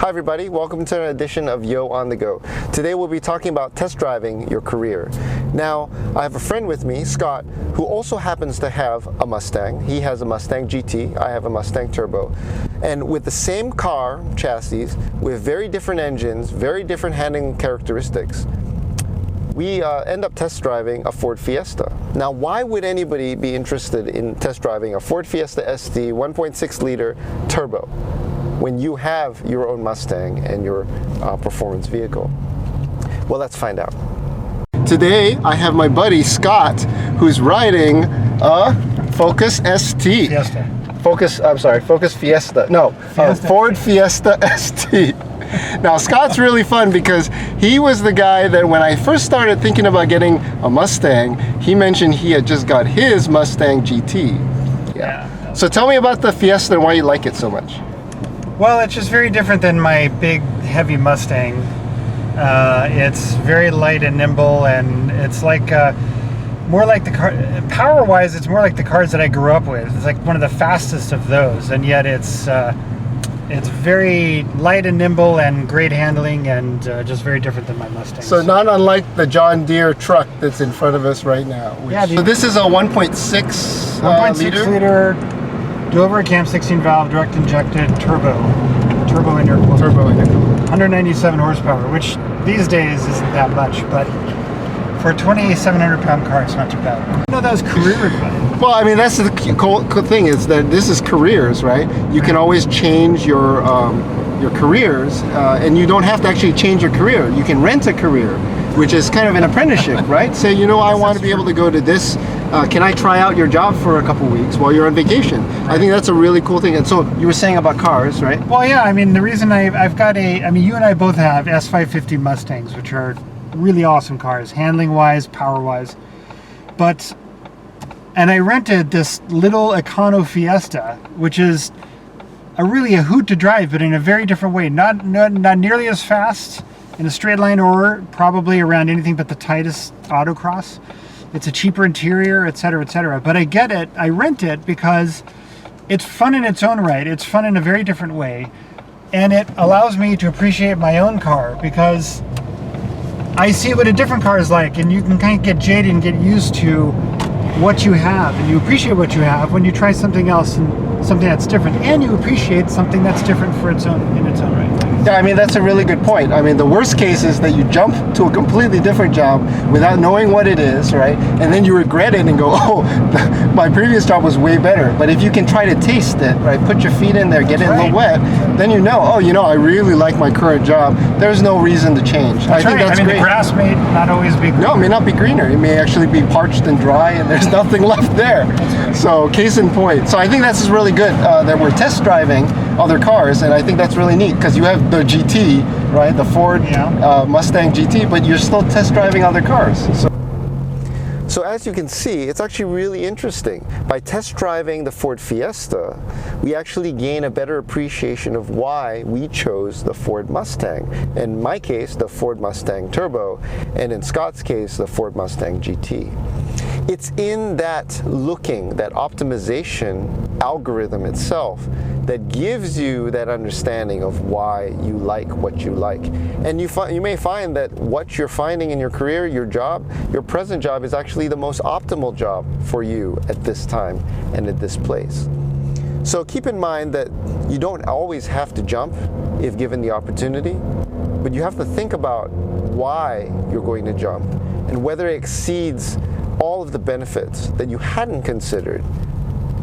Hi everybody, welcome to an edition of Yo on the Go. Today we'll be talking about test driving your career. Now, I have a friend with me, Scott, who also happens to have a Mustang. He has a Mustang GT, I have a Mustang Turbo. And with the same car chassis, with very different engines, very different handling characteristics, we end up test driving a Ford Fiesta. Now, why would anybody be interested in test driving a Ford Fiesta ST 1.6 liter turbo when you have your own Mustang and your performance vehicle? Well, let's find out. Today, I have my buddy Scott, who's riding a Focus ST. Fiesta. Focus Fiesta. No, Fiesta. Ford Fiesta ST. Now, Scott's really fun because he was the guy that when I first started thinking about getting a Mustang, he mentioned he had just got his Mustang GT. Yeah. So tell me about the Fiesta and why you like it so much. Well, it's just very different than my big, heavy Mustang. It's very light and nimble, and it's like more like the car. Power-wise, it's more like the cars that I grew up with. It's like one of the fastest of those, and yet it's very light and nimble and great handling, and just very different than my Mustang. So not unlike the John Deere truck that's in front of us right now. So this is a 1.6 liter Dover Cam 16 valve direct injected turbo intercooler. 197 horsepower, which these days isn't that much, but for a 2,700 pound car, it's not too bad. No, that was career advice. Well, I mean, that's the cool thing is that this is careers, right? You can always change your careers, and you don't have to actually change your career. You can rent a career, which is kind of an apprenticeship, right? Say, you know, I want to be able to go to this. Can I try out your job for a couple weeks while you're on vacation? I think that's a really cool thing. And so you were saying about cars, right? Well, yeah. I mean, the reason I've got you and I both have S550 Mustangs, which are really awesome cars, handling-wise, power-wise. And I rented this little Econo Fiesta, which is really a hoot to drive, but in a very different way. Not nearly as fast in a straight line or probably around anything but the tightest autocross. It's a cheaper interior, etc., etc. But I get it. I rent it because it's fun in its own right. It's fun in a very different way. And it allows me to appreciate my own car because I see what a different car is like, and you can kind of get jaded and get used to what you have, and you appreciate what you have when you try something else and something that's different, and you appreciate something that's different in its own right. Yeah, I mean, that's a really good point. I mean, the worst case is that you jump to a completely different job without knowing what it is, right? And then you regret it and go, oh, my previous job was way better. But if you can try to taste it, right, put your feet in there, get it in the wet, then you know, oh, you know, I really like my current job. There's no reason to change. I think that's great. The grass may not always be greener. No, it may not be greener. It may actually be parched and dry, and there's nothing left there. So, case in point. So I think that's really good that we're test driving other cars, and I think that's really neat because you have the GT, right, the Ford Mustang GT, but you're still test driving other cars. So as you can see, it's actually really interesting. By test driving the Ford Fiesta, we actually gain a better appreciation of why we chose the Ford Mustang. In my case, the Ford Mustang Turbo, and in Scott's case, the Ford Mustang GT. It's in that optimization algorithm itself that gives you that understanding of why you like what you like. And you may find that what you're finding in your career, your job, your present job is actually the most optimal job for you at this time and at this place. So keep in mind that you don't always have to jump if given the opportunity, but you have to think about why you're going to jump and whether it exceeds all of the benefits that you hadn't considered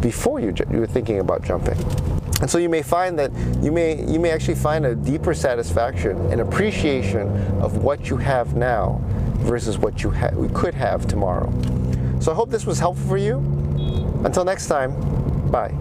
before you were thinking about jumping. And so you may find that you may actually find a deeper satisfaction and appreciation of what you have now versus what we could have tomorrow. So I hope this was helpful for you. Until next time, bye.